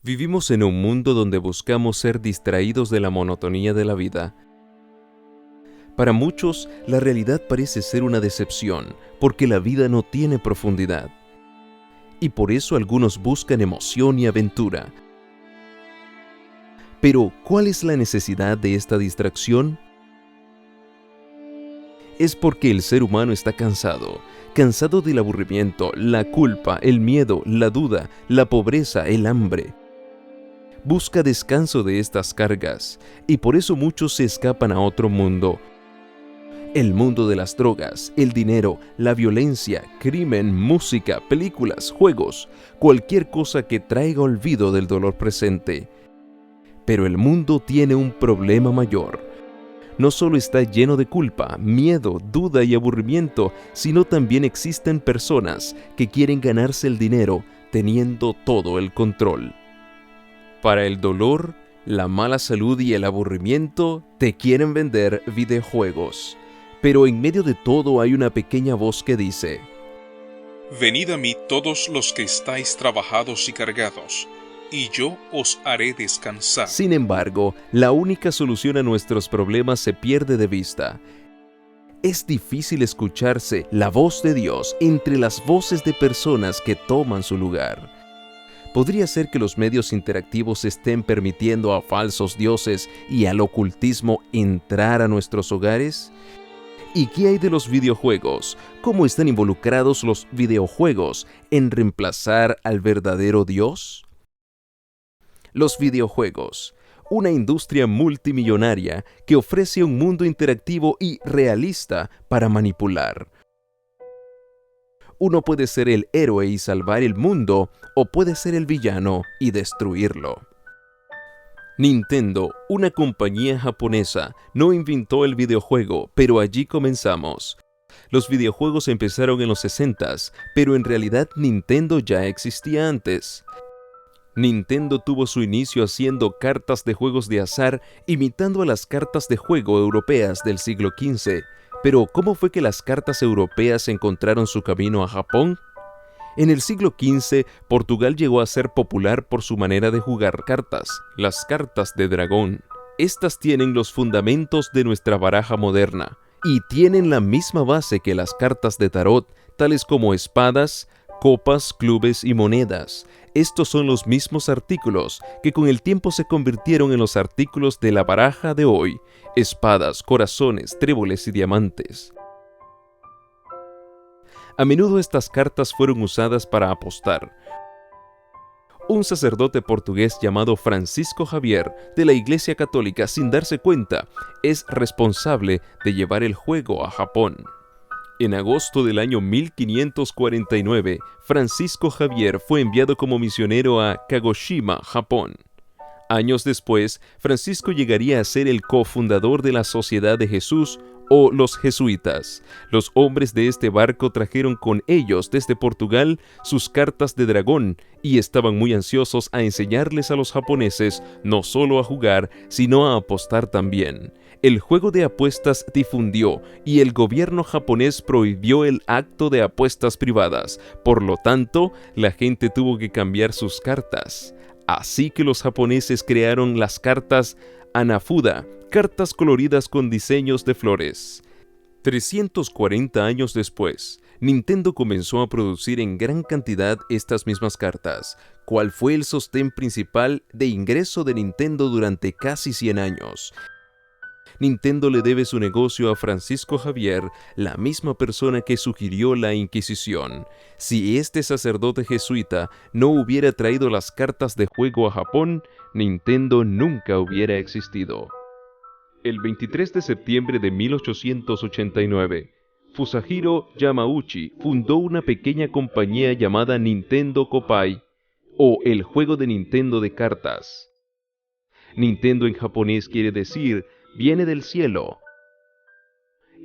Vivimos en un mundo donde buscamos ser distraídos de la monotonía de la vida. Para muchos, la realidad parece ser una decepción, porque la vida no tiene profundidad. Y por eso algunos buscan emoción y aventura. Pero, ¿cuál es la necesidad de esta distracción? Es porque el ser humano está cansado del aburrimiento, la culpa, el miedo, la duda, la pobreza, el hambre. Busca descanso de estas cargas, y por eso muchos se escapan a otro mundo. El mundo de las drogas, el dinero, la violencia, crimen, música, películas, juegos, cualquier cosa que traiga olvido del dolor presente. Pero el mundo tiene un problema mayor. No solo está lleno de culpa, miedo, duda y aburrimiento, sino también existen personas que quieren ganarse el dinero teniendo todo el control. Para el dolor, la mala salud y el aburrimiento, te quieren vender videojuegos. Pero en medio de todo hay una pequeña voz que dice: Venid a mí todos los que estáis trabajados y cargados, y yo os haré descansar. Sin embargo, la única solución a nuestros problemas se pierde de vista. Es difícil escucharse la voz de Dios entre las voces de personas que toman su lugar. ¿Podría ser que los medios interactivos estén permitiendo a falsos dioses y al ocultismo entrar a nuestros hogares? ¿Y qué hay de los videojuegos? ¿Cómo están involucrados los videojuegos en reemplazar al verdadero Dios? Los videojuegos, una industria multimillonaria que ofrece un mundo interactivo y realista para manipular. Uno puede ser el héroe y salvar el mundo, o puede ser el villano y destruirlo. Nintendo, una compañía japonesa, no inventó el videojuego, pero allí comenzamos. Los videojuegos empezaron en los 60s, pero en realidad Nintendo ya existía antes. Nintendo tuvo su inicio haciendo cartas de juegos de azar imitando a las cartas de juego europeas del siglo XV. Pero, ¿cómo fue que las cartas europeas encontraron su camino a Japón? En el siglo XV, Portugal llegó a ser popular por su manera de jugar cartas, las cartas de dragón. Estas tienen los fundamentos de nuestra baraja moderna y tienen la misma base que las cartas de tarot, tales como espadas, copas, clubes y monedas. Estos son los mismos artículos que con el tiempo se convirtieron en los artículos de la baraja de hoy: espadas, corazones, tréboles y diamantes. A menudo estas cartas fueron usadas para apostar. Un sacerdote portugués llamado Francisco Javier de la Iglesia Católica, sin darse cuenta, es responsable de llevar el juego a Japón. En agosto del año 1549, Francisco Javier fue enviado como misionero a Kagoshima, Japón. Años después, Francisco llegaría a ser el cofundador de la Sociedad de Jesús, o los jesuitas. Los hombres de este barco trajeron con ellos desde Portugal sus cartas de dragón y estaban muy ansiosos a enseñarles a los japoneses no solo a jugar, sino a apostar también. El juego de apuestas difundió y el gobierno japonés prohibió el acto de apuestas privadas. Por lo tanto, la gente tuvo que cambiar sus cartas. Así que los japoneses crearon las cartas Hanafuda, cartas coloridas con diseños de flores. 340 años después, Nintendo comenzó a producir en gran cantidad estas mismas cartas, cual fue el sostén principal de ingreso de Nintendo durante casi 100 años. Nintendo le debe su negocio a Francisco Javier, la misma persona que sugirió la Inquisición. Si este sacerdote jesuita no hubiera traído las cartas de juego a Japón, Nintendo nunca hubiera existido. El 23 de septiembre de 1889, Fusajiro Yamauchi fundó una pequeña compañía llamada Nintendo Kopai, o el juego de Nintendo de cartas. Nintendo en japonés quiere decir viene del cielo.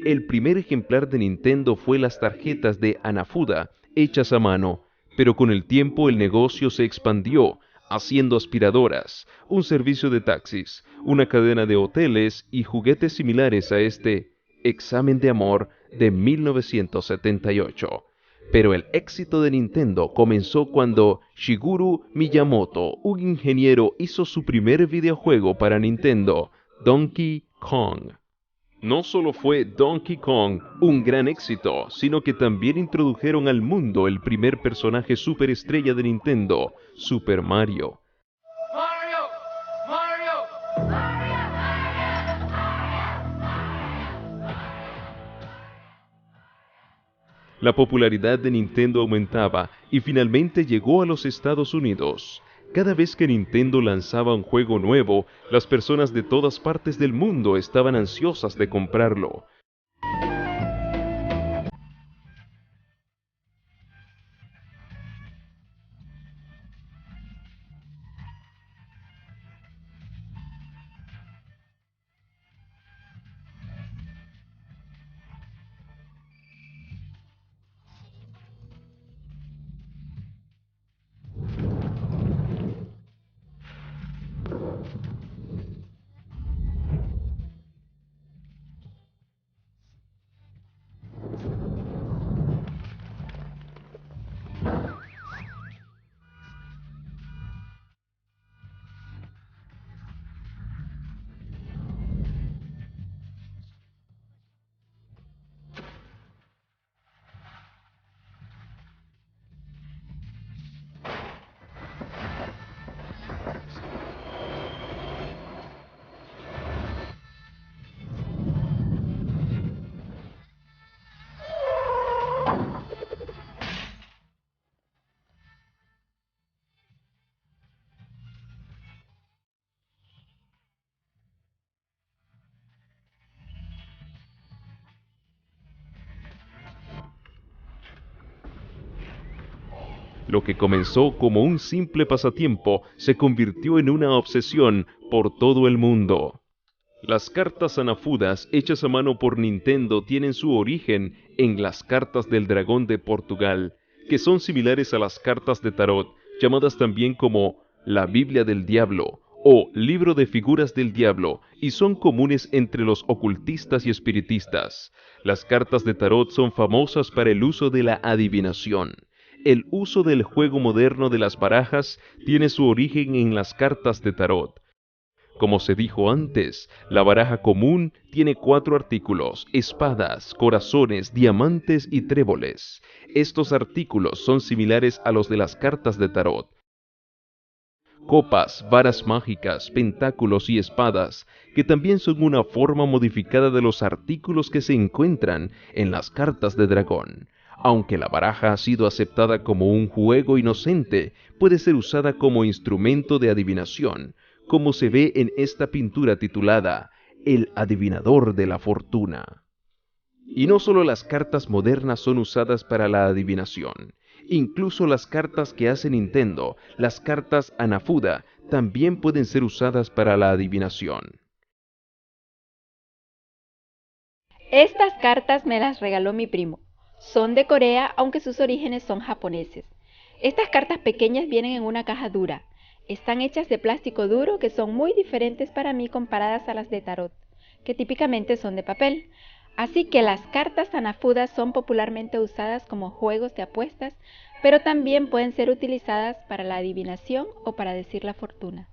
El primer ejemplar de Nintendo fue las tarjetas de Hanafuda, hechas a mano, pero con el tiempo el negocio se expandió, haciendo aspiradoras, un servicio de taxis, una cadena de hoteles y juguetes similares a este Examen de Amor de 1978. Pero el éxito de Nintendo comenzó cuando Shigeru Miyamoto, un ingeniero, hizo su primer videojuego para Nintendo, Donkey Kong. No solo fue Donkey Kong un gran éxito, sino que también introdujeron al mundo el primer personaje superestrella de Nintendo, Super Mario. La popularidad de Nintendo aumentaba y finalmente llegó a los Estados Unidos. Cada vez que Nintendo lanzaba un juego nuevo, las personas de todas partes del mundo estaban ansiosas de comprarlo. Lo que comenzó como un simple pasatiempo se convirtió en una obsesión por todo el mundo. Las cartas Hanafudas hechas a mano por Nintendo tienen su origen en las cartas del dragón de Portugal, que son similares a las cartas de tarot, llamadas también como la Biblia del Diablo o Libro de Figuras del Diablo, y son comunes entre los ocultistas y espiritistas. Las cartas de tarot son famosas para el uso de la adivinación. El uso del juego moderno de las barajas tiene su origen en las cartas de tarot. Como se dijo antes, la baraja común tiene 4 artículos: espadas, corazones, diamantes y tréboles. Estos artículos son similares a los de las cartas de tarot. Copas, varas mágicas, pentáculos y espadas, que también son una forma modificada de los artículos que se encuentran en las cartas de dragón. Aunque la baraja ha sido aceptada como un juego inocente, puede ser usada como instrumento de adivinación, como se ve en esta pintura titulada El adivinador de la fortuna. Y no solo las cartas modernas son usadas para la adivinación. Incluso las cartas que hace Nintendo, las cartas Hanafuda, también pueden ser usadas para la adivinación. Estas cartas me las regaló mi primo. Son de Corea, aunque sus orígenes son japoneses. Estas cartas pequeñas vienen en una caja dura. Están hechas de plástico duro, que son muy diferentes para mí comparadas a las de tarot, que típicamente son de papel. Así que las cartas Hanafuda son popularmente usadas como juegos de apuestas, pero también pueden ser utilizadas para la adivinación o para decir la fortuna.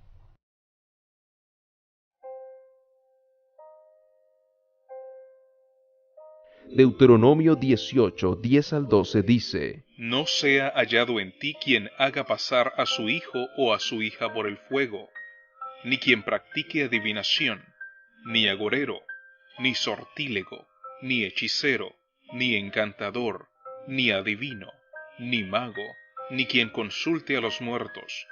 Deuteronomio 18, 10 al 12 dice: No sea hallado en ti quien haga pasar a su hijo o a su hija por el fuego, ni quien practique adivinación, ni agorero, ni sortílego, ni hechicero, ni encantador, ni adivino, ni mago, ni quien consulte a los muertos,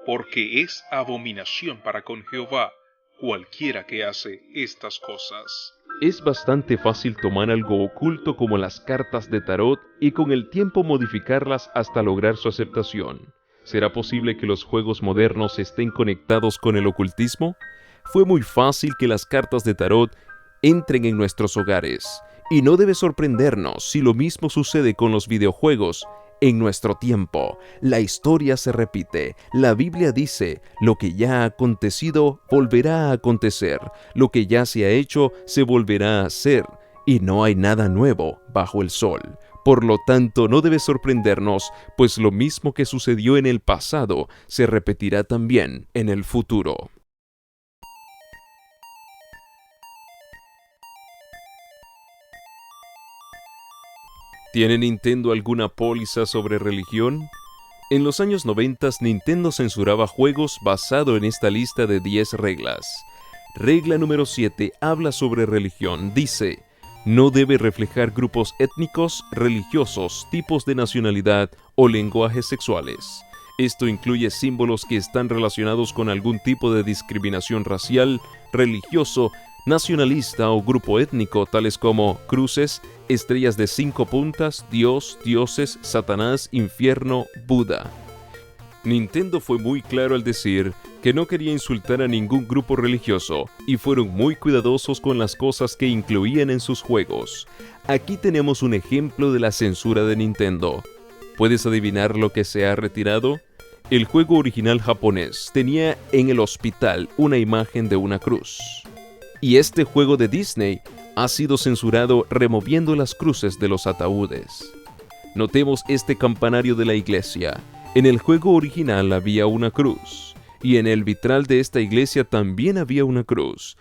porque es abominación para con Jehová cualquiera que hace estas cosas. Es bastante fácil tomar algo oculto como las cartas de tarot y con el tiempo modificarlas hasta lograr su aceptación. ¿Será posible que los juegos modernos estén conectados con el ocultismo? Fue muy fácil que las cartas de tarot entren en nuestros hogares, y no debe sorprendernos si lo mismo sucede con los videojuegos. En nuestro tiempo, la historia se repite. La Biblia dice: lo que ya ha acontecido volverá a acontecer, lo que ya se ha hecho se volverá a hacer, y no hay nada nuevo bajo el sol. Por lo tanto, no debe sorprendernos, pues lo mismo que sucedió en el pasado se repetirá también en el futuro. ¿Tiene Nintendo alguna póliza sobre religión? En los años 90, Nintendo censuraba juegos basado en esta lista de 10 reglas. Regla número 7 habla sobre religión. Dice: no debe reflejar grupos étnicos, religiosos, tipos de nacionalidad o lenguajes sexuales. Esto incluye símbolos que están relacionados con algún tipo de discriminación racial, religioso, nacionalista o grupo étnico, tales como cruces, estrellas de 5 puntas, Dios, dioses, Satanás, infierno, Buda. Nintendo fue muy claro al decir que no quería insultar a ningún grupo religioso y fueron muy cuidadosos con las cosas que incluían en sus juegos. Aquí tenemos un ejemplo de la censura de Nintendo. ¿Puedes adivinar lo que se ha retirado? El juego original japonés tenía en el hospital una imagen de una cruz. Y este juego de Disney ha sido censurado removiendo las cruces de los ataúdes. Notemos este campanario de la iglesia. En el juego original había una cruz, y en el vitral de esta iglesia también había una cruz.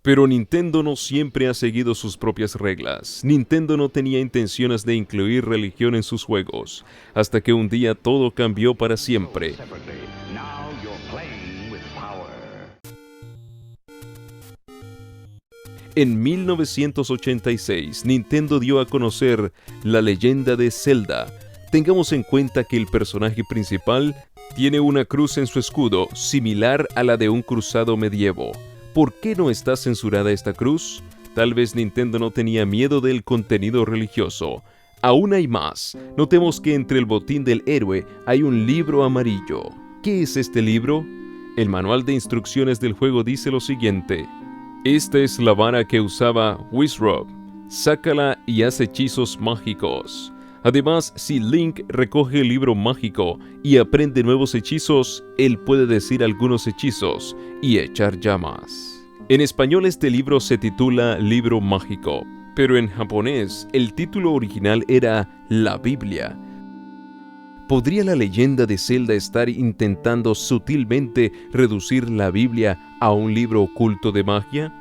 Pero Nintendo no siempre ha seguido sus propias reglas. Nintendo no tenía intenciones de incluir religión en sus juegos, hasta que un día todo cambió para siempre. En 1986, Nintendo dio a conocer La Leyenda de Zelda. Tengamos en cuenta que el personaje principal tiene una cruz en su escudo, similar a la de un cruzado medievo. ¿Por qué no está censurada esta cruz? Tal vez Nintendo no tenía miedo del contenido religioso. Aún hay más. Notemos que entre el botín del héroe hay un libro amarillo. ¿Qué es este libro? El manual de instrucciones del juego dice lo siguiente: esta es la vara que usaba Wizrob. Sácala y haz hechizos mágicos. Además, si Link recoge el libro mágico y aprende nuevos hechizos, él puede decir algunos hechizos y echar llamas. En español este libro se titula Libro Mágico, pero en japonés el título original era La Biblia. ¿Podría la leyenda de Zelda estar intentando sutilmente reducir la Biblia a un libro oculto de magia?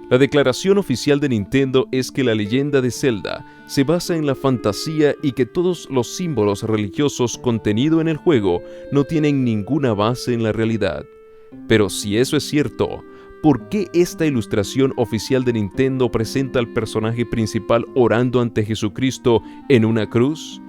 La declaración oficial de Nintendo es que la leyenda de Zelda se basa en la fantasía y que todos los símbolos religiosos contenidos en el juego no tienen ninguna base en la realidad. Pero si eso es cierto, ¿por qué esta ilustración oficial de Nintendo presenta al personaje principal orando ante Jesucristo en una cruz?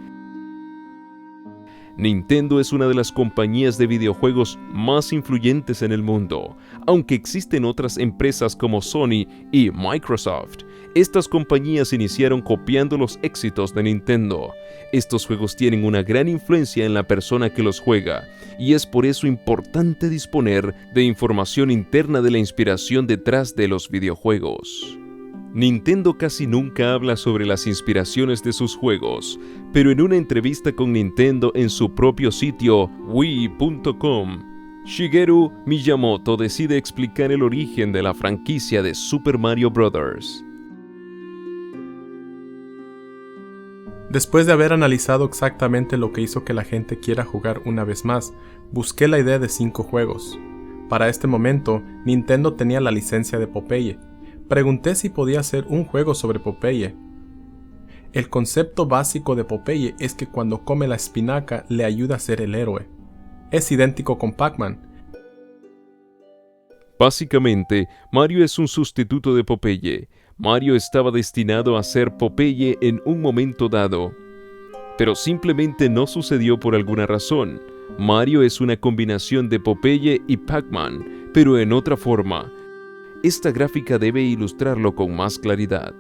Nintendo es una de las compañías de videojuegos más influyentes en el mundo. Aunque existen otras empresas como Sony y Microsoft, estas compañías iniciaron copiando los éxitos de Nintendo. Estos juegos tienen una gran influencia en la persona que los juega, y es por eso importante disponer de información interna de la inspiración detrás de los videojuegos. Nintendo casi nunca habla sobre las inspiraciones de sus juegos, pero en una entrevista con Nintendo en su propio sitio Wii.com, Shigeru Miyamoto decide explicar el origen de la franquicia de Super Mario Bros. Después de haber analizado exactamente lo que hizo que la gente quiera jugar una vez más, busqué la idea de 5 juegos. Para este momento, Nintendo tenía la licencia de Popeye. Pregunté si podía hacer un juego sobre Popeye. El concepto básico de Popeye es que cuando come la espinaca le ayuda a ser el héroe. Es idéntico con Pac-Man. Básicamente, Mario es un sustituto de Popeye. Mario estaba destinado a ser Popeye en un momento dado, pero simplemente no sucedió por alguna razón. Mario es una combinación de Popeye y Pac-Man, pero en otra forma. Esta gráfica debe ilustrarlo con más claridad.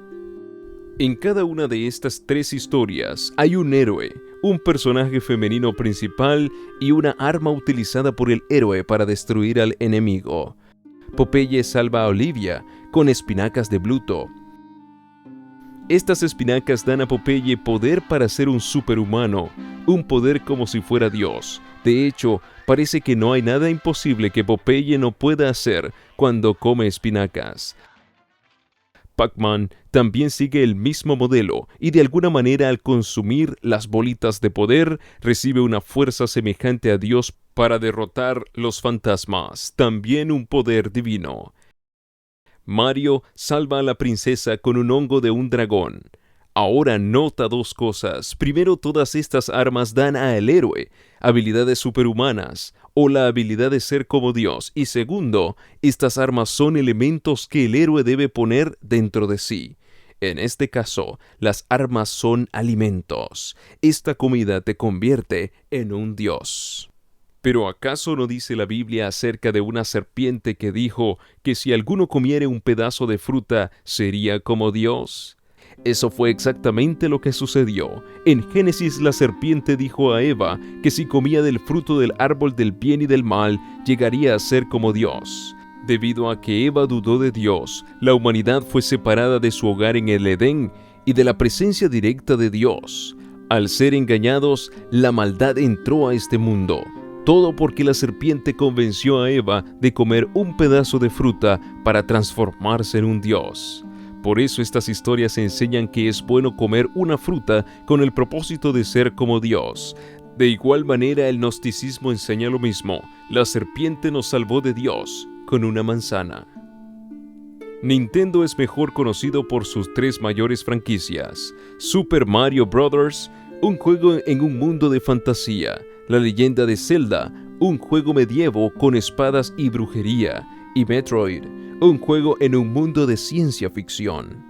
En cada una de estas 3 historias hay un héroe, un personaje femenino principal y una arma utilizada por el héroe para destruir al enemigo. Popeye salva a Olivia con espinacas de Bluto. Estas espinacas dan a Popeye poder para ser un superhumano, un poder como si fuera Dios. De hecho, parece que no hay nada imposible que Popeye no pueda hacer cuando come espinacas. Pac-Man también sigue el mismo modelo y de alguna manera al consumir las bolitas de poder recibe una fuerza semejante a Dios para derrotar los fantasmas, también un poder divino. Mario salva a la princesa con un hongo de un dragón. Ahora nota dos cosas. Primero, todas estas armas dan al héroe habilidades superhumanas o la habilidad de ser como Dios. Y segundo, estas armas son elementos que el héroe debe poner dentro de sí. En este caso, las armas son alimentos. Esta comida te convierte en un dios. ¿Pero acaso no dice la Biblia acerca de una serpiente que dijo que si alguno comiere un pedazo de fruta sería como Dios? Eso fue exactamente lo que sucedió. En Génesis, la serpiente dijo a Eva que si comía del fruto del árbol del bien y del mal, llegaría a ser como Dios. Debido a que Eva dudó de Dios, la humanidad fue separada de su hogar en el Edén y de la presencia directa de Dios. Al ser engañados, la maldad entró a este mundo. Todo porque la serpiente convenció a Eva de comer un pedazo de fruta para transformarse en un dios. Por eso estas historias enseñan que es bueno comer una fruta con el propósito de ser como Dios. De igual manera, el gnosticismo enseña lo mismo. La serpiente nos salvó de Dios con una manzana. Nintendo es mejor conocido por sus tres mayores franquicias: Super Mario Bros., un juego en un mundo de fantasía; La Leyenda de Zelda, un juego medievo con espadas y brujería; y Metroid, un juego en un mundo de ciencia ficción.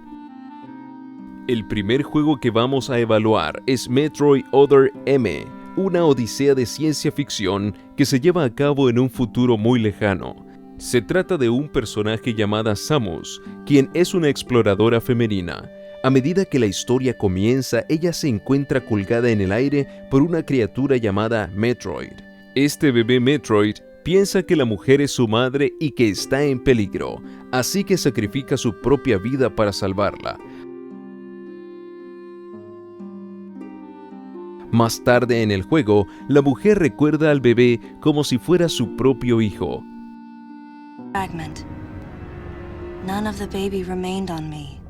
El primer juego que vamos a evaluar es Metroid Other M, una odisea de ciencia ficción que se lleva a cabo en un futuro muy lejano. Se trata de un personaje llamada Samus, quien es una exploradora femenina. A medida que la historia comienza, ella se encuentra colgada en el aire por una criatura llamada Metroid. Este bebé Metroid piensa que la mujer es su madre y que está en peligro, así que sacrifica su propia vida para salvarla. Más tarde en el juego, la mujer recuerda al bebé como si fuera su propio hijo. Fragment. None of the baby remained on me.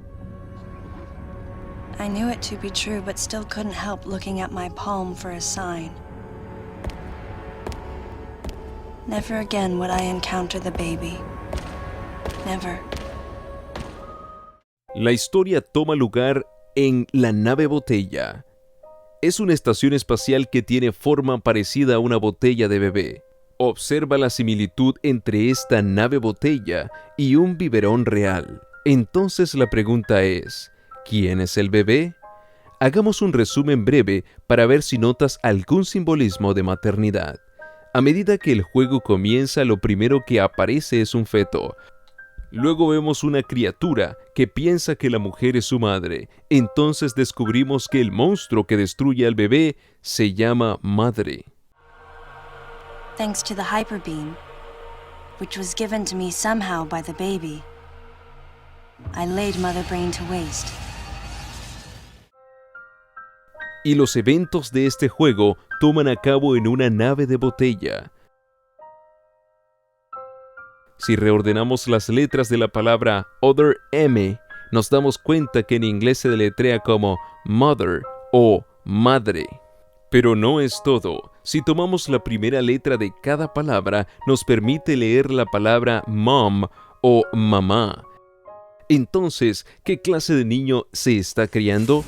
I knew it to be true, but still couldn't help looking at my palm for a sign. Never again would I encounter the baby. Never. La historia toma lugar en la nave botella. Es una estación espacial que tiene forma parecida a una botella de bebé. Observa la similitud entre esta nave botella y un biberón real. Entonces la pregunta es, ¿quién es el bebé? Hagamos un resumen breve para ver si notas algún simbolismo de maternidad. A medida que el juego comienza, lo primero que aparece es un feto. Luego vemos una criatura que piensa que la mujer es su madre. Entonces descubrimos que el monstruo que destruye al bebé se llama Madre. Thanks to the hyper beam, which was given to me somehow by the baby, I laid Mother Brain to waste. Y los eventos de este juego toman a cabo en una nave de botella. Si reordenamos las letras de la palabra Other M, nos damos cuenta que en inglés se deletrea como Mother o Madre. Pero no es todo. Si tomamos la primera letra de cada palabra, nos permite leer la palabra Mom o Mamá. Entonces, ¿qué clase de niño se está criando?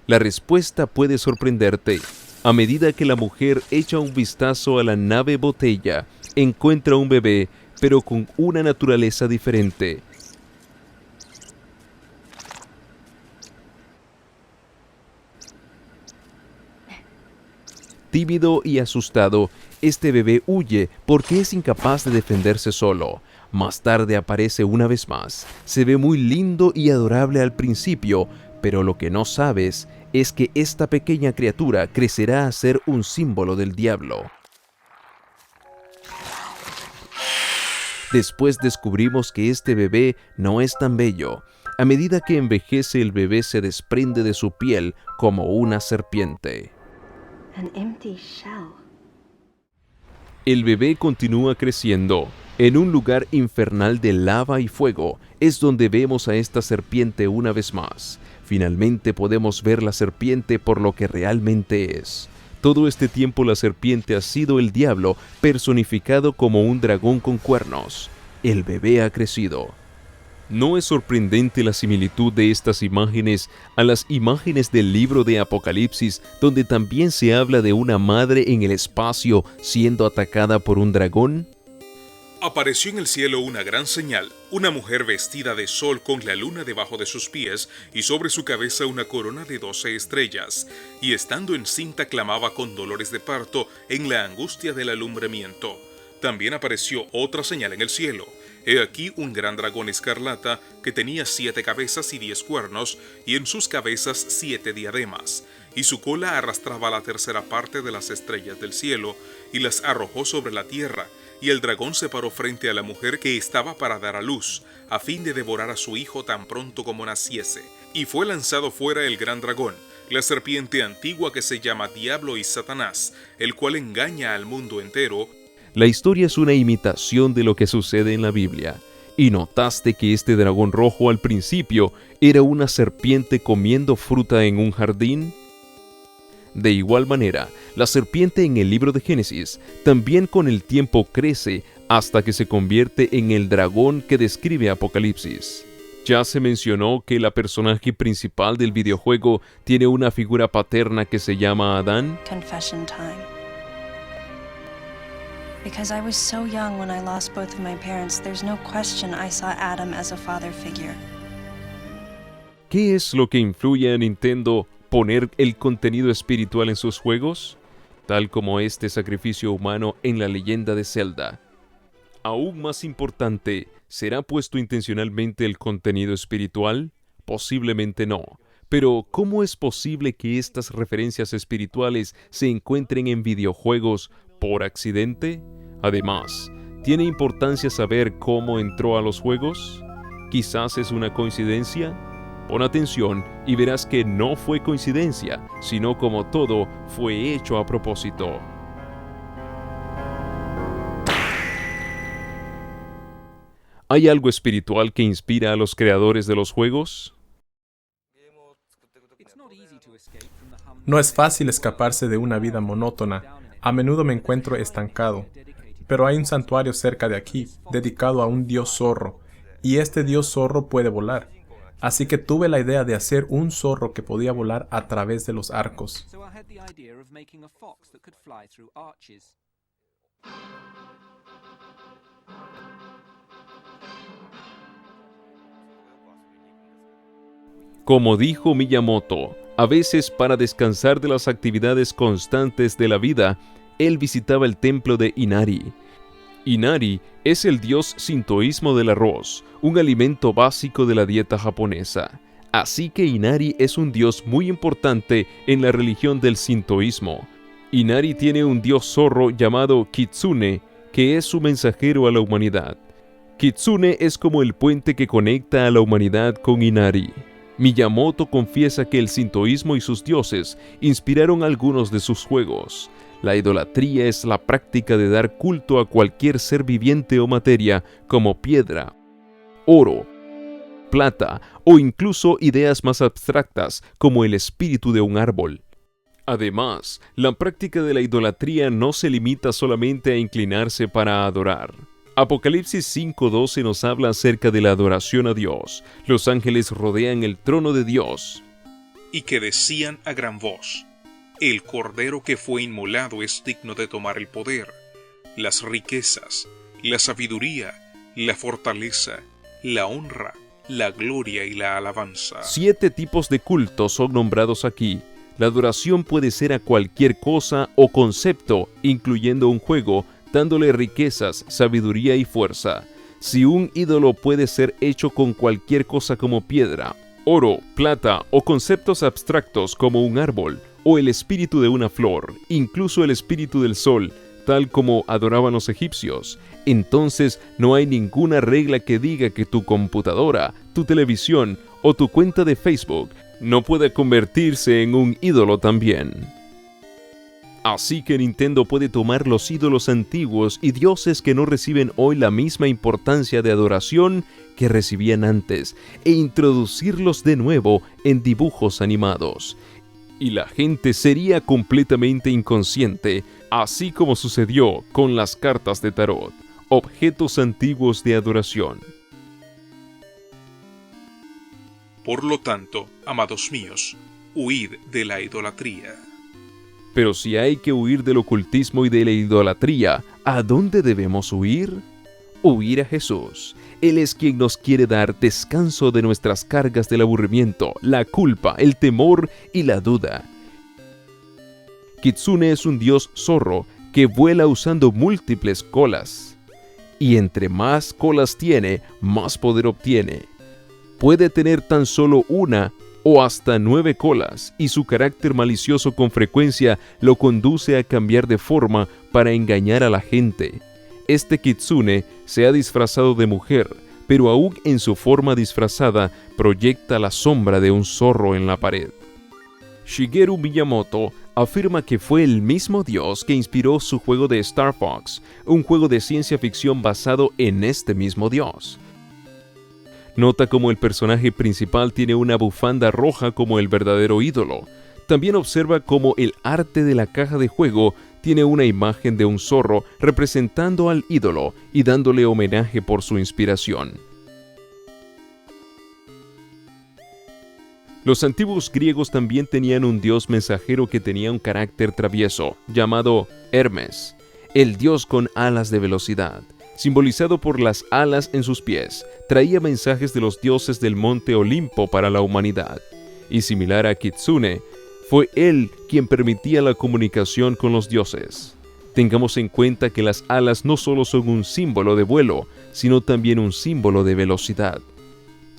La respuesta puede sorprenderte. A medida que la mujer echa un vistazo a la nave botella, encuentra un bebé, pero con una naturaleza diferente. Tímido y asustado, este bebé huye porque es incapaz de defenderse solo. Más tarde aparece una vez más. Se ve muy lindo y adorable al principio, pero lo que no sabes es que esta pequeña criatura crecerá a ser un símbolo del diablo. Después descubrimos que este bebé no es tan bello. A medida que envejece, el bebé se desprende de su piel como una serpiente. An empty shell. El bebé continúa creciendo. En un lugar infernal de lava y fuego es donde vemos a esta serpiente una vez más. Finalmente podemos ver la serpiente por lo que realmente es. Todo este tiempo la serpiente ha sido el diablo personificado como un dragón con cuernos. El bebé ha crecido. ¿No es sorprendente la similitud de estas imágenes a las imágenes del libro de Apocalipsis, donde también se habla de una madre en el espacio siendo atacada por un dragón? Apareció en el cielo una gran señal, una mujer vestida de sol con la luna debajo de sus pies y sobre su cabeza una corona de 12 estrellas, y estando encinta clamaba con dolores de parto en la angustia del alumbramiento. También apareció otra señal en el cielo. He aquí un gran dragón escarlata que tenía 7 cabezas y 10 cuernos, y en sus cabezas 7 diademas, y su cola arrastraba la tercera parte de las estrellas del cielo, y las arrojó sobre la tierra. Y el dragón se paró frente a la mujer que estaba para dar a luz, a fin de devorar a su hijo tan pronto como naciese. Y fue lanzado fuera el gran dragón, la serpiente antigua que se llama Diablo y Satanás, el cual engaña al mundo entero. La historia es una imitación de lo que sucede en la Biblia. ¿Y notaste que este dragón rojo al principio era una serpiente comiendo fruta en un jardín? De igual manera, la serpiente en el libro de Génesis también con el tiempo crece hasta que se convierte en el dragón que describe Apocalipsis. Ya se mencionó que la personaje principal del videojuego tiene una figura paterna que se llama Adán. Confession time. Because I was so young when I lost both of my parents, there's no question I saw Adam as a father figure. ¿Qué es lo que influye a Nintendo poner el contenido espiritual en sus juegos? Tal como este sacrificio humano en la leyenda de Zelda. Aún más importante, ¿será puesto intencionalmente el contenido espiritual? Posiblemente no. Pero, ¿cómo es posible que estas referencias espirituales se encuentren en videojuegos por accidente? Además, ¿tiene importancia saber cómo entró a los juegos? ¿Quizás es una coincidencia? Pon atención y verás que no fue coincidencia, sino como todo fue hecho a propósito. ¿Hay algo espiritual que inspira a los creadores de los juegos? No es fácil escaparse de una vida monótona. A menudo me encuentro estancado. Pero hay un santuario cerca de aquí, dedicado a un dios zorro, y este dios zorro puede volar. Así que tuve la idea de hacer un zorro que podía volar a través de los arcos. Como dijo Miyamoto, a veces para descansar de las actividades constantes de la vida, él visitaba el templo de Inari. Inari es el dios sintoísmo del arroz, un alimento básico de la dieta japonesa. Así que Inari es un dios muy importante en la religión del sintoísmo. Inari tiene un dios zorro llamado Kitsune, que es su mensajero a la humanidad. Kitsune es como el puente que conecta a la humanidad con Inari. Miyamoto confiesa que el sintoísmo y sus dioses inspiraron algunos de sus juegos. La idolatría es la práctica de dar culto a cualquier ser viviente o materia como piedra, oro, plata o incluso ideas más abstractas como el espíritu de un árbol. Además, la práctica de la idolatría no se limita solamente a inclinarse para adorar. Apocalipsis 5:12 nos habla acerca de la adoración a Dios. Los ángeles rodean el trono de Dios. Y que decían a gran voz: el cordero que fue inmolado es digno de tomar el poder, las riquezas, la sabiduría, la fortaleza, la honra, la gloria y la alabanza. 7 tipos de cultos son nombrados aquí. La adoración puede ser a cualquier cosa o concepto, incluyendo un juego, dándole riquezas, sabiduría y fuerza. Si un ídolo puede ser hecho con cualquier cosa como piedra, oro, plata o conceptos abstractos como un árbol, o el espíritu de una flor, incluso el espíritu del sol, tal como adoraban los egipcios, entonces no hay ninguna regla que diga que tu computadora, tu televisión o tu cuenta de Facebook no puede convertirse en un ídolo también. Así que Nintendo puede tomar los ídolos antiguos y dioses que no reciben hoy la misma importancia de adoración que recibían antes e introducirlos de nuevo en dibujos animados. Y la gente sería completamente inconsciente, así como sucedió con las cartas de tarot, objetos antiguos de adoración. Por lo tanto, amados míos, huid de la idolatría. Pero si hay que huir del ocultismo y de la idolatría, ¿a dónde debemos huir? Huir a Jesús. Él es quien nos quiere dar descanso de nuestras cargas del aburrimiento, la culpa, el temor y la duda. Kitsune es un dios zorro que vuela usando múltiples colas. Y entre más colas tiene, más poder obtiene. Puede tener tan solo una o hasta 9 colas, y su carácter malicioso con frecuencia lo conduce a cambiar de forma para engañar a la gente. Este kitsune se ha disfrazado de mujer, pero aún en su forma disfrazada proyecta la sombra de un zorro en la pared. Shigeru Miyamoto afirma que fue el mismo dios que inspiró su juego de Star Fox, un juego de ciencia ficción basado en este mismo dios. Nota cómo el personaje principal tiene una bufanda roja como el verdadero ídolo. También observa cómo el arte de la caja de juego tiene una imagen de un zorro representando al ídolo y dándole homenaje por su inspiración. Los antiguos griegos también tenían un dios mensajero que tenía un carácter travieso, llamado Hermes, el dios con alas de velocidad. Simbolizado por las alas en sus pies, traía mensajes de los dioses del monte Olimpo para la humanidad. Y similar a Kitsune, fue él quien permitía la comunicación con los dioses. Tengamos en cuenta que las alas no solo son un símbolo de vuelo, sino también un símbolo de velocidad.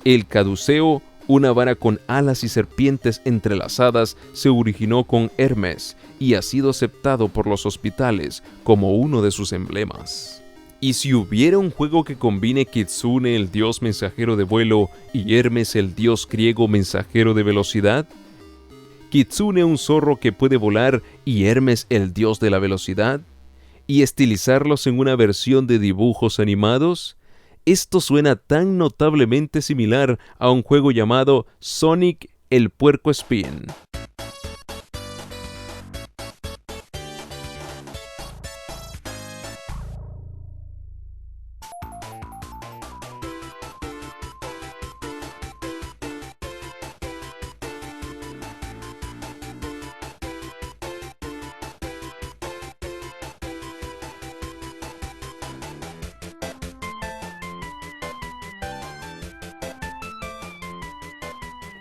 El caduceo, una vara con alas y serpientes entrelazadas, se originó con Hermes y ha sido aceptado por los hospitales como uno de sus emblemas. ¿Y si hubiera un juego que combine Kitsune, el dios mensajero de vuelo, y Hermes, el dios griego mensajero de velocidad? ¿Kitsune, un zorro que puede volar, y Hermes, el dios de la velocidad? ¿Y estilizarlos en una versión de dibujos animados? Esto suena tan notablemente similar a un juego llamado Sonic el Puercoespín.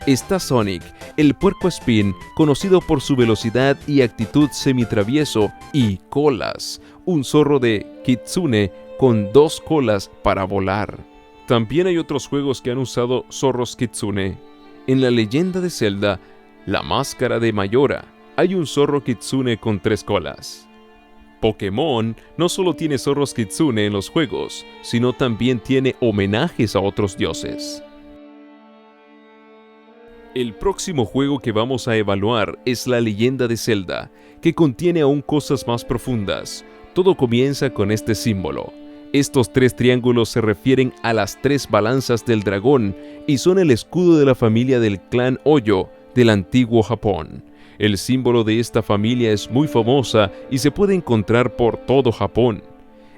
Está Sonic, el puercoespín, conocido por su velocidad y actitud semitravieso, y colas, un zorro de Kitsune con 2 colas para volar. También hay otros juegos que han usado zorros Kitsune. En la leyenda de Zelda, La Máscara de Mayora, hay un zorro Kitsune con 3 colas. Pokémon no solo tiene zorros Kitsune en los juegos, sino también tiene homenajes a otros dioses. El próximo juego que vamos a evaluar es La Leyenda de Zelda, que contiene aún cosas más profundas. Todo comienza con este símbolo. Estos 3 triángulos se refieren a las 3 balanzas del dragón y son el escudo de la familia del clan Oyo del antiguo Japón. El símbolo de esta familia es muy famosa y se puede encontrar por todo Japón.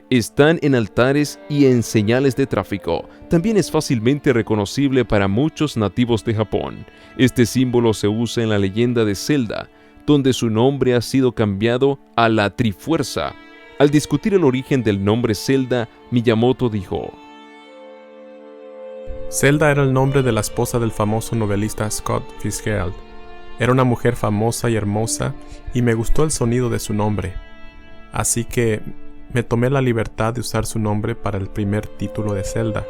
Están en altares y en señales de tráfico. También es fácilmente reconocible para muchos nativos de Japón. Este símbolo se usa en la leyenda de Zelda, donde su nombre ha sido cambiado a la Trifuerza. Al discutir el origen del nombre Zelda, Miyamoto dijo: Zelda era el nombre de la esposa del famoso novelista Scott Fitzgerald. Era una mujer famosa y hermosa, y me gustó el sonido de su nombre. Así que me tomé la libertad de usar su nombre para el primer título de Zelda.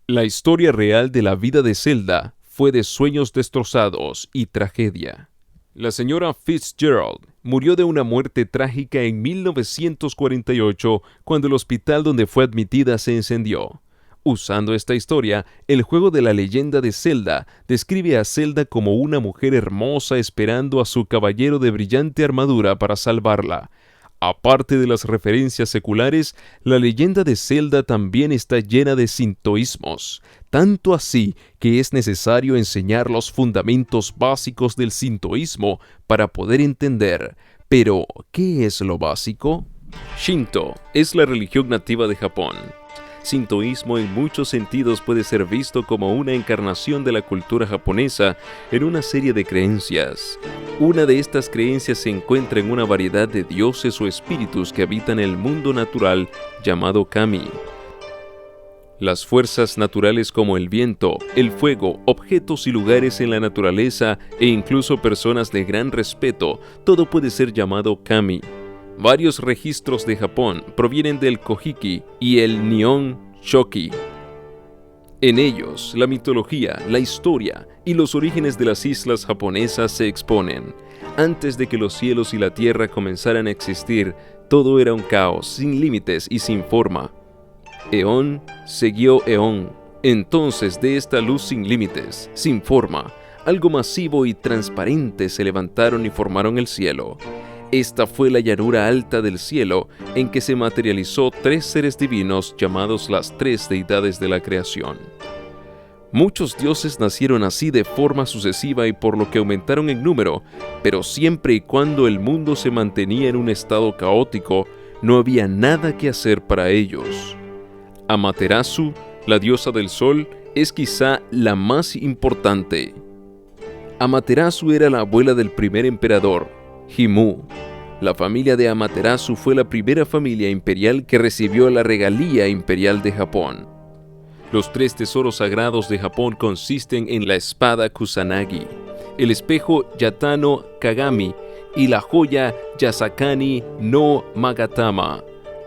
La historia real de la vida de Zelda fue de sueños destrozados y tragedia. La señora Fitzgerald murió de una muerte trágica en 1948 cuando el hospital donde fue admitida se incendió. Usando esta historia, el juego de la leyenda de Zelda describe a Zelda como una mujer hermosa esperando a su caballero de brillante armadura para salvarla. Aparte de las referencias seculares, la leyenda de Zelda también está llena de sintoísmos, tanto así que es necesario enseñar los fundamentos básicos del sintoísmo para poder entender. Pero, ¿qué es lo básico? Shinto es la religión nativa de Japón. Sintoísmo en muchos sentidos puede ser visto como una encarnación de la cultura japonesa en una serie de creencias. Una de estas creencias se encuentra en una variedad de dioses o espíritus que habitan el mundo natural llamado kami. Las fuerzas naturales como el viento, el fuego, objetos y lugares en la naturaleza e incluso personas de gran respeto, todo puede ser llamado kami. Varios registros de Japón provienen del Kojiki y el Nihon Shoki. En ellos, la mitología, la historia y los orígenes de las islas japonesas se exponen. Antes de que los cielos y la tierra comenzaran a existir, todo era un caos, sin límites y sin forma. Eón siguió eón. Entonces, de esta luz sin límites, sin forma, algo masivo y transparente se levantaron y formaron el cielo. Esta fue la llanura alta del cielo en que se materializó tres seres divinos llamados las tres deidades de la creación. Muchos dioses nacieron así de forma sucesiva y por lo que aumentaron en número, pero siempre y cuando el mundo se mantenía en un estado caótico, no había nada que hacer para ellos. Amaterasu, la diosa del sol, es quizá la más importante. Amaterasu era la abuela del primer emperador, Jimmu. La familia de Amaterasu fue la primera familia imperial que recibió la regalía imperial de Japón. Los tres tesoros sagrados de Japón consisten en la espada Kusanagi, el espejo Yatano Kagami y la joya Yasakani no Magatama.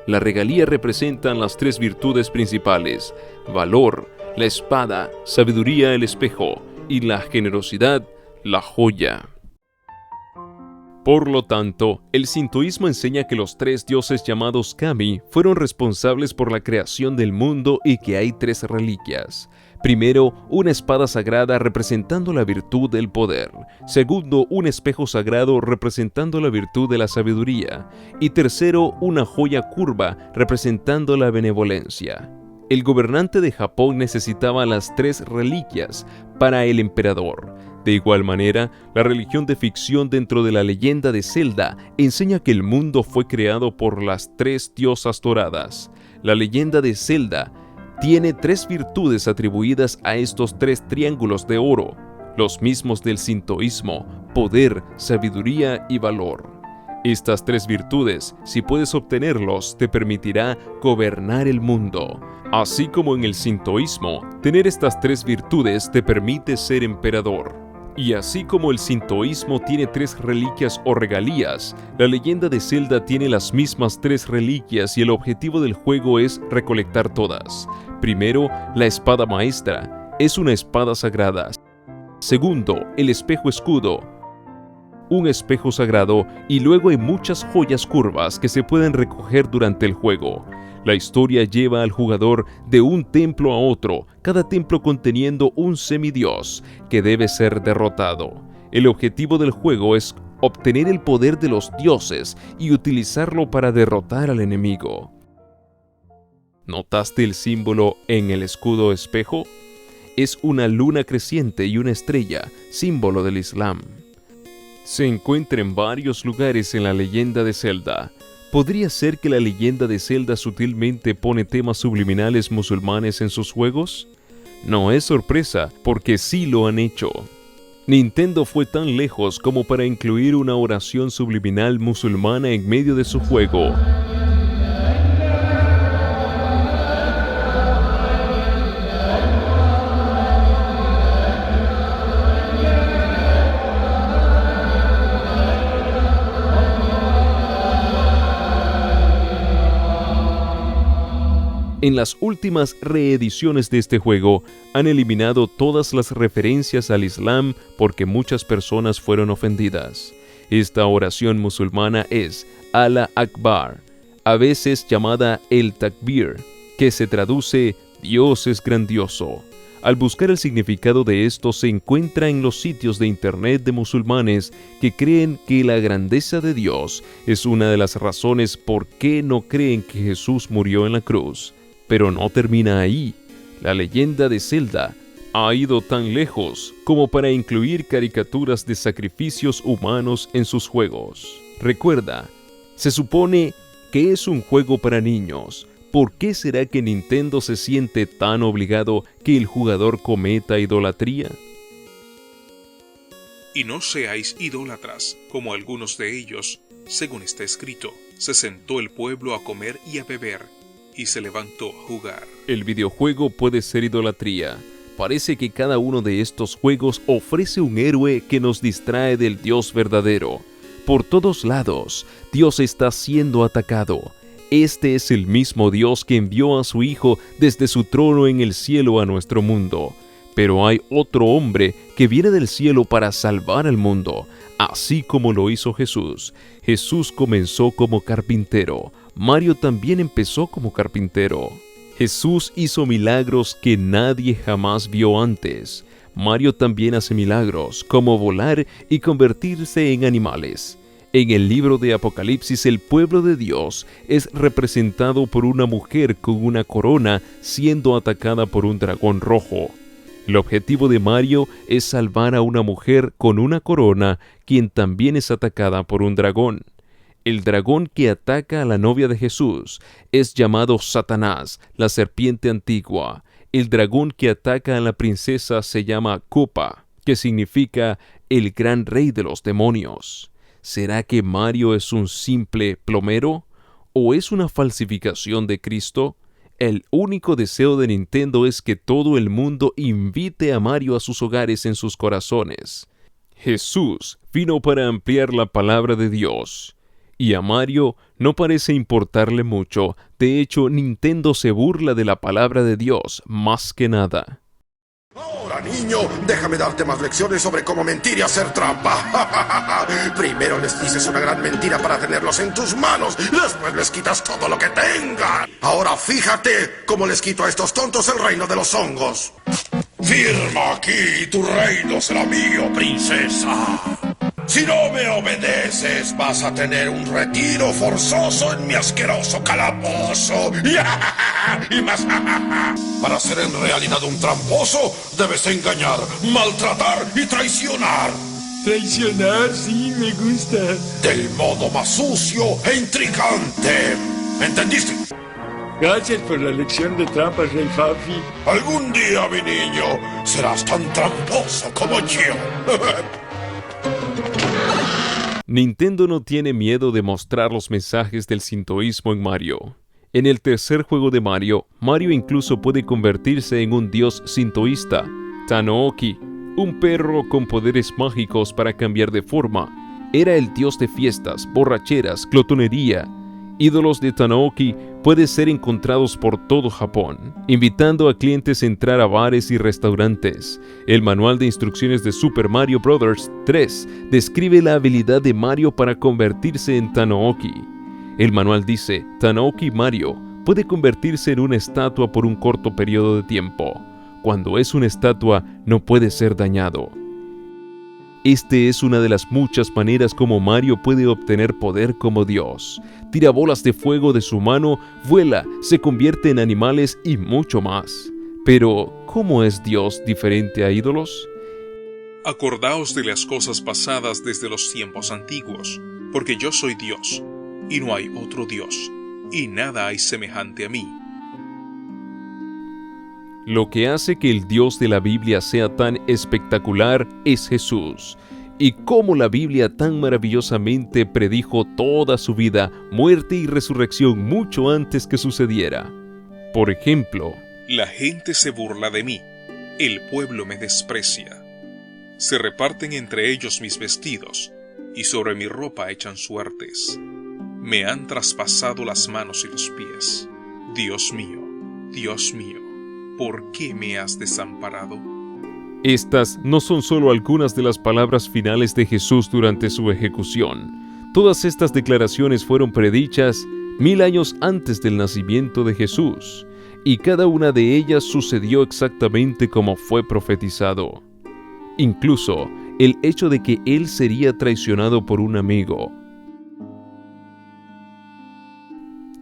La regalía representan las tres virtudes principales: valor, la espada, sabiduría, el espejo, y la generosidad, la joya. Por lo tanto, el sintoísmo enseña que los tres dioses llamados kami fueron responsables por la creación del mundo y que hay tres reliquias. Primero, una espada sagrada representando la virtud del poder. Segundo, un espejo sagrado representando la virtud de la sabiduría. Y tercero, una joya curva representando la benevolencia. El gobernante de Japón necesitaba las tres reliquias para el emperador. De igual manera, la religión de ficción dentro de la leyenda de Zelda enseña que el mundo fue creado por las tres diosas doradas. La leyenda de Zelda tiene tres virtudes atribuidas a estos tres triángulos de oro, los mismos del sintoísmo: poder, sabiduría y valor. Estas tres virtudes, si puedes obtenerlos, te permitirá gobernar el mundo. Así como en el sintoísmo, tener estas tres virtudes te permite ser emperador. Y así como el sintoísmo tiene tres reliquias o regalías, la leyenda de Zelda tiene las mismas tres reliquias y el objetivo del juego es recolectar todas. Primero, la espada maestra, es una espada sagrada. Segundo, el espejo escudo, un espejo sagrado, y luego hay muchas joyas curvas que se pueden recoger durante el juego. La historia lleva al jugador de un templo a otro, cada templo conteniendo un semidios que debe ser derrotado. El objetivo del juego es obtener el poder de los dioses y utilizarlo para derrotar al enemigo. ¿Notaste el símbolo en el escudo espejo? Es una luna creciente y una estrella, símbolo del Islam. Se encuentra en varios lugares en la leyenda de Zelda. ¿Podría ser que la leyenda de Zelda sutilmente pone temas subliminales musulmanes en sus juegos? No es sorpresa, porque sí lo han hecho. Nintendo fue tan lejos como para incluir una oración subliminal musulmana en medio de su juego. En las últimas reediciones de este juego han eliminado todas las referencias al Islam porque muchas personas fueron ofendidas. Esta oración musulmana es Allah Akbar, a veces llamada el Takbir, que se traduce Dios es grandioso. Al buscar el significado de esto se encuentra en los sitios de internet de musulmanes que creen que la grandeza de Dios es una de las razones por qué no creen que Jesús murió en la cruz. Pero no termina ahí. La leyenda de Zelda ha ido tan lejos como para incluir caricaturas de sacrificios humanos en sus juegos. Recuerda, se supone que es un juego para niños. ¿Por qué será que Nintendo se siente tan obligado que el jugador cometa idolatría? Y no seáis idólatras, como algunos de ellos, según está escrito. Se sentó el pueblo a comer y a beber, y se levantó a jugar. El videojuego puede ser idolatría. Parece que cada uno de estos juegos ofrece un héroe que nos distrae del Dios verdadero. Por todos lados, Dios está siendo atacado. Este es el mismo Dios que envió a su Hijo desde su trono en el cielo a nuestro mundo. Pero hay otro hombre que viene del cielo para salvar al mundo, así como lo hizo Jesús. Jesús comenzó como carpintero. Mario también empezó como carpintero. Jesús hizo milagros que nadie jamás vio antes. Mario también hace milagros, como volar y convertirse en animales. En el libro de Apocalipsis, el pueblo de Dios es representado por una mujer con una corona siendo atacada por un dragón rojo. El objetivo de Mario es salvar a una mujer con una corona, quien también es atacada por un dragón. El dragón que ataca a la novia de Jesús es llamado Satanás, la serpiente antigua. El dragón que ataca a la princesa se llama Koopa, que significa el gran rey de los demonios. ¿Será que Mario es un simple plomero? ¿O es una falsificación de Cristo? El único deseo de Nintendo es que todo el mundo invite a Mario a sus hogares en sus corazones. Jesús vino para ampliar la palabra de Dios. Y a Mario no parece importarle mucho. De hecho, Nintendo se burla de la palabra de Dios más que nada. Ahora, niño, déjame darte más lecciones sobre cómo mentir y hacer trampa. Primero les dices una gran mentira para tenerlos en tus manos, después les quitas todo lo que tengan. Ahora fíjate cómo les quito a estos tontos el reino de los hongos. Firma aquí, tu reino será mío, princesa. Si no me obedeces, vas a tener un retiro forzoso en mi asqueroso calabozo. Y más. Para ser en realidad un tramposo, debes engañar, maltratar y traicionar. Traicionar, sí, me gusta. Del modo más sucio e intrigante. ¿Entendiste? Gracias por la lección de trampas, Rey Fafi. Algún día, mi niño, serás tan tramposo como yo. Nintendo no tiene miedo de mostrar los mensajes del sintoísmo en Mario. En el tercer juego de Mario, Mario incluso puede convertirse en un dios sintoísta, Tanooki, un perro con poderes mágicos para cambiar de forma. Era el dios de fiestas, borracheras, glotonería. Ídolos de Tanooki pueden ser encontrados por todo Japón, invitando a clientes a entrar a bares y restaurantes. El manual de instrucciones de Super Mario Bros. 3 describe la habilidad de Mario para convertirse en Tanooki. El manual dice, Tanooki Mario puede convertirse en una estatua por un corto periodo de tiempo. Cuando es una estatua, no puede ser dañado. Este es una de las muchas maneras como Mario puede obtener poder como Dios. Tira bolas de fuego de su mano, vuela, se convierte en animales y mucho más. Pero, ¿cómo es Dios diferente a ídolos? Acordaos de las cosas pasadas desde los tiempos antiguos, porque yo soy Dios, y no hay otro Dios, y nada hay semejante a mí. Lo que hace que el Dios de la Biblia sea tan espectacular es Jesús, y cómo la Biblia tan maravillosamente predijo toda su vida, muerte y resurrección mucho antes que sucediera. Por ejemplo, la gente se burla de mí, el pueblo me desprecia. Se reparten entre ellos mis vestidos, y sobre mi ropa echan suertes. Me han traspasado las manos y los pies. Dios mío, ¿por qué me has desamparado? Estas no son solo algunas de las palabras finales de Jesús durante su ejecución. Todas estas declaraciones fueron predichas, 1000 años antes del nacimiento de Jesús, y cada una de ellas sucedió exactamente como fue profetizado. Incluso el hecho de que él sería traicionado por un amigo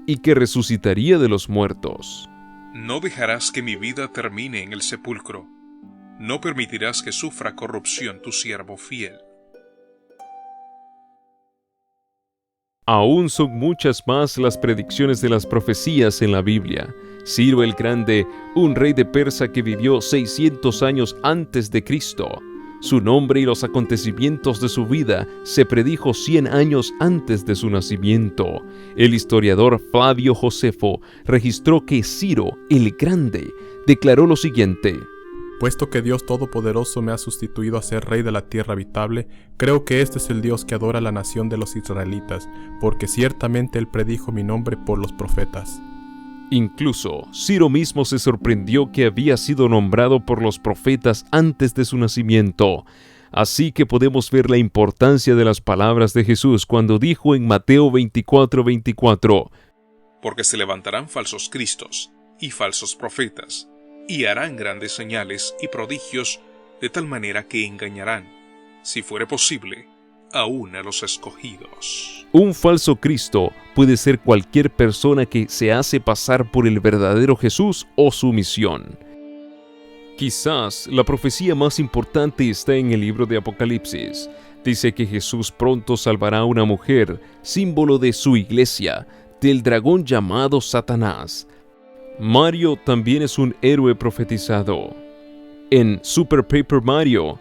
y que resucitaría de los muertos. No dejarás que mi vida termine en el sepulcro. No permitirás que sufra corrupción tu siervo fiel. Aún son muchas más las predicciones de las profecías en la Biblia. Ciro el Grande, un rey de Persia que vivió 600 años antes de Cristo. Su nombre y los acontecimientos de su vida se predijo 100 años antes de su nacimiento. El historiador Flavio Josefo registró que Ciro el Grande declaró lo siguiente: Puesto que Dios Todopoderoso me ha sustituido a ser rey de la tierra habitable, creo que este es el Dios que adora la nación de los israelitas, porque ciertamente Él predijo mi nombre por los profetas. Incluso Ciro mismo se sorprendió que había sido nombrado por los profetas antes de su nacimiento. Así que podemos ver la importancia de las palabras de Jesús cuando dijo en Mateo 24:24: Porque se levantarán falsos cristos y falsos profetas, y harán grandes señales y prodigios, de tal manera que engañarán, si fuere posible, aún a los escogidos. Un falso Cristo puede ser cualquier persona que se hace pasar por el verdadero Jesús o su misión. Quizás la profecía más importante está en el libro de Apocalipsis. Dice que Jesús pronto salvará a una mujer, símbolo de su iglesia, del dragón llamado Satanás. Mario también es un héroe profetizado. En Super Paper Mario,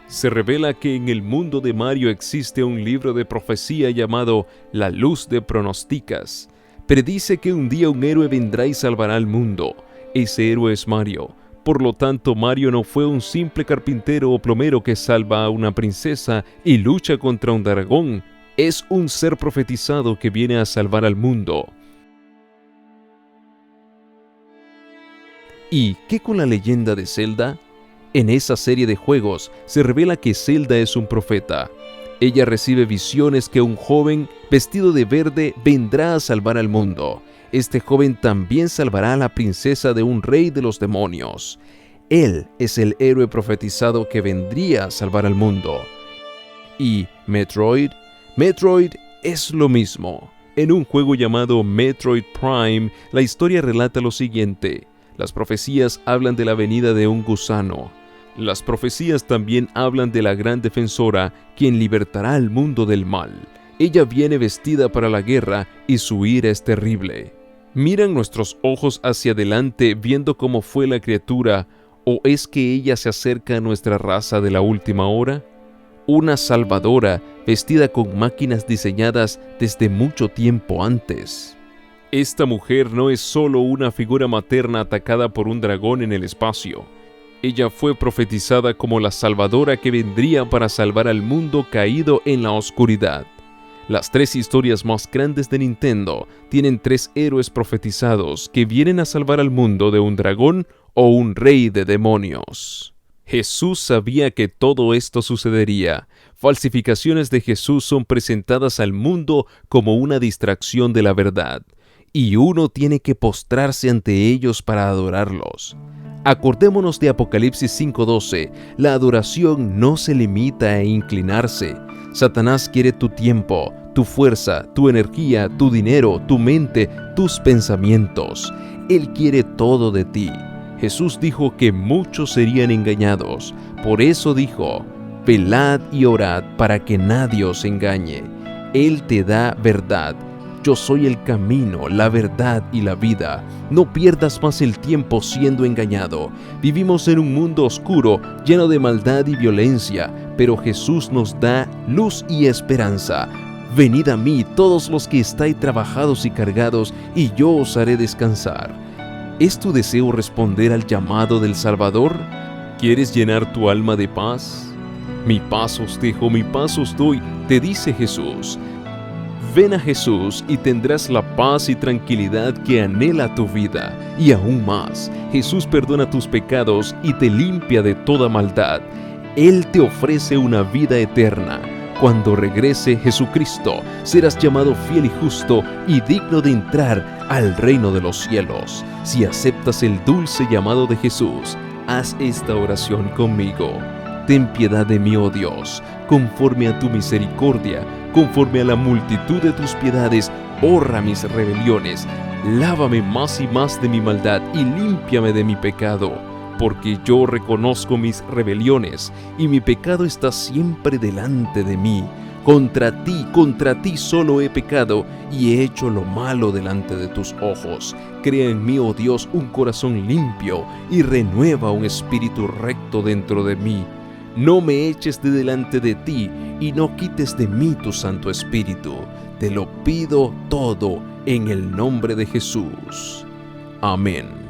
se revela que en el mundo de Mario existe un libro de profecía llamado La Luz de Pronosticas. Predice que un día un héroe vendrá y salvará al mundo. Ese héroe es Mario. Por lo tanto, Mario no fue un simple carpintero o plomero que salva a una princesa y lucha contra un dragón. Es un ser profetizado que viene a salvar al mundo. ¿Y qué con la leyenda de Zelda? En esa serie de juegos se revela que Zelda es un profeta. Ella recibe visiones que un joven vestido de verde vendrá a salvar al mundo. Este joven también salvará a la princesa de un rey de los demonios. Él es el héroe profetizado que vendría a salvar al mundo. ¿Y Metroid? Metroid es lo mismo. En un juego llamado Metroid Prime, la historia relata lo siguiente. Las profecías hablan de la venida de un gusano. Las profecías también hablan de la gran defensora, quien libertará al mundo del mal. Ella viene vestida para la guerra y su ira es terrible. ¿Miran nuestros ojos hacia adelante viendo cómo fue la criatura, o es que ella se acerca a nuestra raza de la última hora? Una salvadora vestida con máquinas diseñadas desde mucho tiempo antes. Esta mujer no es solo una figura materna atacada por un dragón en el espacio. Ella fue profetizada como la salvadora que vendría para salvar al mundo caído en la oscuridad. Las 3 historias más grandes de Nintendo tienen 3 héroes profetizados que vienen a salvar al mundo de un dragón o un rey de demonios. Jesús sabía que todo esto sucedería. Falsificaciones de Jesús son presentadas al mundo como una distracción de la verdad, y uno tiene que postrarse ante ellos para adorarlos. Acordémonos de Apocalipsis 5:12, la adoración no se limita a inclinarse. Satanás quiere tu tiempo, tu fuerza, tu energía, tu dinero, tu mente, tus pensamientos. Él quiere todo de ti. Jesús dijo que muchos serían engañados. Por eso dijo, velad y orad para que nadie os engañe. Él te da verdad. Yo soy el camino, la verdad y la vida. No pierdas más el tiempo siendo engañado. Vivimos en un mundo oscuro, lleno de maldad y violencia, pero Jesús nos da luz y esperanza. Venid a mí todos los que estáis trabajados y cargados, y yo os haré descansar. ¿Es tu deseo responder al llamado del Salvador? ¿Quieres llenar tu alma de paz? Mi paz os dejo, mi paz os doy, te dice Jesús. Ven a Jesús y tendrás la paz y tranquilidad que anhela tu vida. Y aún más, Jesús perdona tus pecados y te limpia de toda maldad. Él te ofrece una vida eterna. Cuando regrese Jesucristo, serás llamado fiel y justo y digno de entrar al reino de los cielos. Si aceptas el dulce llamado de Jesús, haz esta oración conmigo. Ten piedad de mí, oh Dios, conforme a tu misericordia, conforme a la multitud de tus piedades, borra mis rebeliones, lávame más y más de mi maldad y límpiame de mi pecado, porque yo reconozco mis rebeliones y mi pecado está siempre delante de mí. Contra ti solo he pecado y he hecho lo malo delante de tus ojos. Crea en mí, oh Dios, un corazón limpio y renueva un espíritu recto dentro de mí. No me eches de delante de ti y no quites de mí tu Santo Espíritu. Te lo pido todo en el nombre de Jesús. Amén.